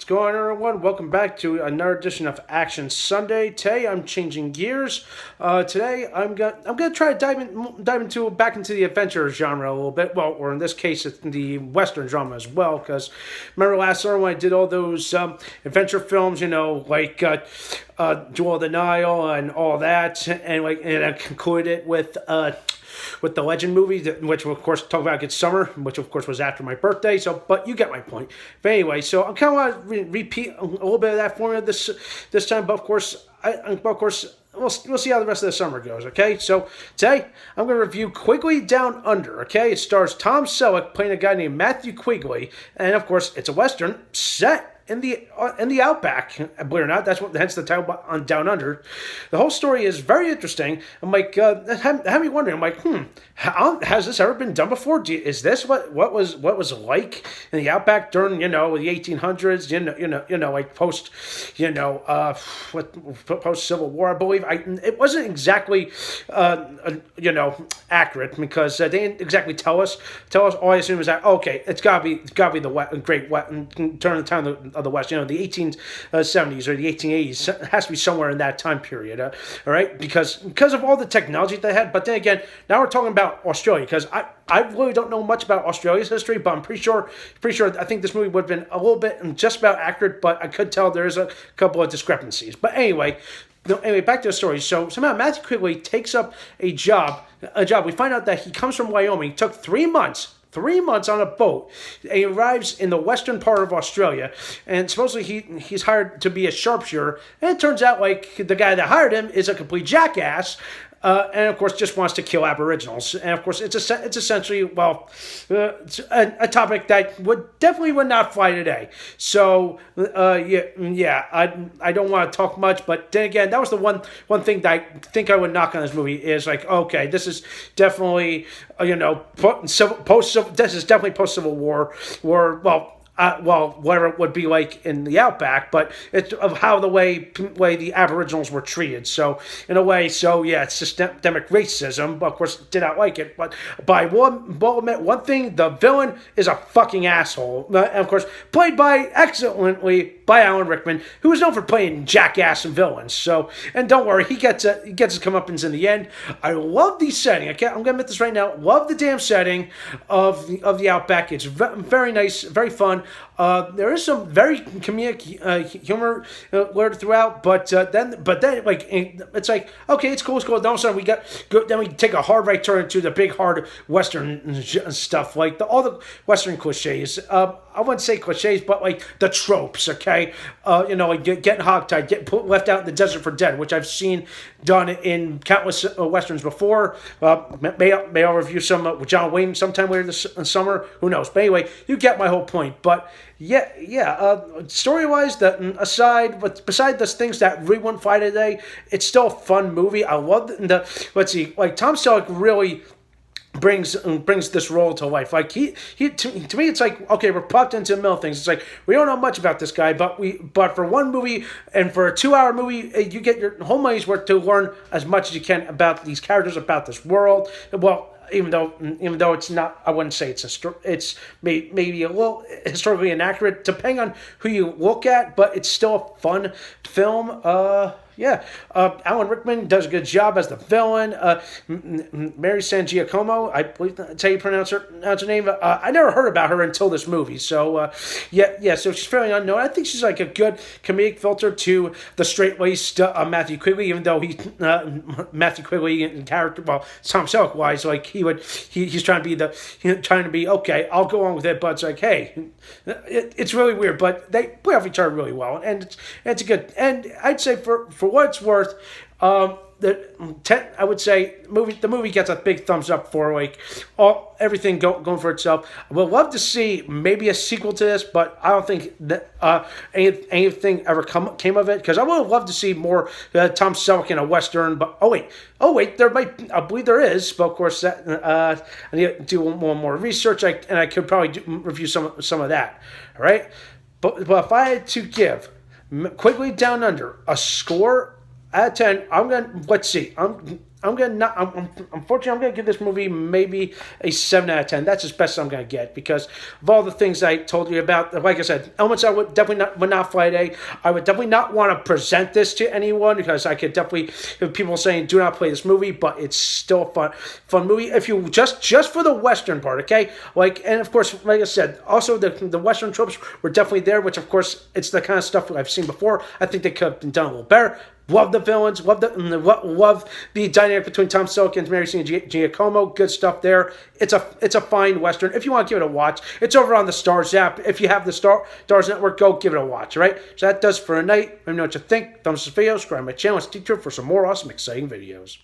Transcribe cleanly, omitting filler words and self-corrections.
What's going on, everyone? Welcome back to another edition of Action Sunday. Today, I'm changing gears. Today, I'm gonna try to dive into back into the adventure genre a little bit. Well, or in this case, it's the Western genre as well. Because remember last summer when I did all those adventure films, like Jewel of the Nile and all that, and I concluded it with the Legend movie, which we'll, of course, talk about Good Summer, which, of course, was after my birthday. So, but you get my point. But anyway, so I kind of want to repeat a little bit of that formula this time. But, of course, we'll see how the rest of the summer goes, okay? So, today, I'm going to review Quigley Down Under, okay? It stars Tom Selleck playing a guy named Matthew Quigley. And, of course, it's a Western set in the outback. Believe it or not, hence the title on Down Under. The whole story is very interesting. I'm like, had me wondering. I'm like, has this ever been done before? Is this what was like in the outback during the 1800s? Like post post Civil War, I believe. It wasn't exactly accurate because they didn't exactly tell us. All I assume is that okay, it's gotta be the Great turn of the time of the West, the 1870s or the 1880s. It has to be somewhere in that time period, all right? Because of all the technology they had. But then again, now we're talking about Australia, because I really don't know much about Australia's history, but I'm pretty sure I think this movie would have been a little bit just about accurate, but I could tell there's a couple of discrepancies. But anyway, back to the story. So somehow Matthew Quigley takes up a job. We find out that he comes from Wyoming. It took 3 months. 3 months on a boat. He arrives in the western part of Australia, and supposedly he's hired to be a sharpshooter. And it turns out like the guy that hired him is a complete jackass. And of course, just wants to kill Aboriginals. And of course, it's essentially a topic that would not fly today. So I don't want to talk much, but then again, that was the one thing that I think I would knock on this movie is like, okay, this is definitely this is definitely post Civil War, whatever it would be like in the outback, but it's of how the way the Aboriginals were treated. So in a way, it's systemic racism. But of course, did not like it. But will admit one thing: the villain is a fucking asshole, and of course, played excellently by Alan Rickman, who is known for playing jackass and villains. So, and don't worry, he gets his comeuppance in the end. I love the setting. I'm gonna admit this right now. Love the damn setting of the outback. It's very nice, very fun. There is some very comedic humor throughout, but then like it's like okay, it's cool. Then all of a sudden then we take a hard right turn into the big hard Western stuff, like all the Western cliches. I wouldn't say cliches, but like the tropes. Okay, like getting hogtied, getting left out in the desert for dead, which I've seen done in countless Westerns before. May I'll review some with John Wayne sometime later this summer. Who knows? But anyway, you get my whole point. But story-wise, beside the things that really wouldn't fly today, it's still a fun movie. I love like Tom Selleck really brings this role to life. Like he to me, it's like okay, we're popped into the middle of things. It's like we don't know much about this guy, but for one movie and for a 2-hour movie, you get your whole money's worth to learn as much as you can about these characters, about this world. Well, even though it's not, I wouldn't say it's maybe a little historically inaccurate, depending on who you look at, but it's still a fun film. Alan Rickman does a good job as the villain. Mary San Giacomo, I believe that's how you pronounce her name. I never heard about her until this movie. So, so she's fairly unknown. I think she's like a good comedic filter to the straight-laced Matthew Quigley, even though Matthew Quigley in character, well, Tom Selleck-wise, like he's trying to be, okay, I'll go on with it, but it's like, hey, it's really weird, but they play off each other really well, and it's a good, and I'd say for what it's worth, I would say the movie gets a big thumbs up for like everything going for itself. I would love to see maybe a sequel to this, but I don't think that anything ever came of it, because I would have loved to see more Tom Selleck in a Western. But I believe there is, but of course I need to do more research, and I could probably review some of that. All right, but if I had to give Quigley Down Under a score out of 10, let's see. I'm gonna not. Unfortunately, I'm gonna give this movie maybe a 7 out of 10. That's as best I'm gonna get because of all the things I told you about. Like I said, elements I would not fight a. I would definitely not want to present this to anyone because I could definitely have people saying do not play this movie, but it's still a fun movie if you just for the Western part, okay? And of course, like I said, also the Western tropes were definitely there, which of course it's the kind of stuff I've seen before. I think they could have been done a little better. Love the villains. Love the dynamic between Tom Selleck and Mary Jane Giacomo. Good stuff there. It's a fine Western. If you want to give it a watch, it's over on the Stars app. If you have the Stars Network, go give it a watch. All right. So that does for a night. Let me know what you think. Thumbs up this video. Subscribe to my channel. Stay tuned for some more awesome, exciting videos.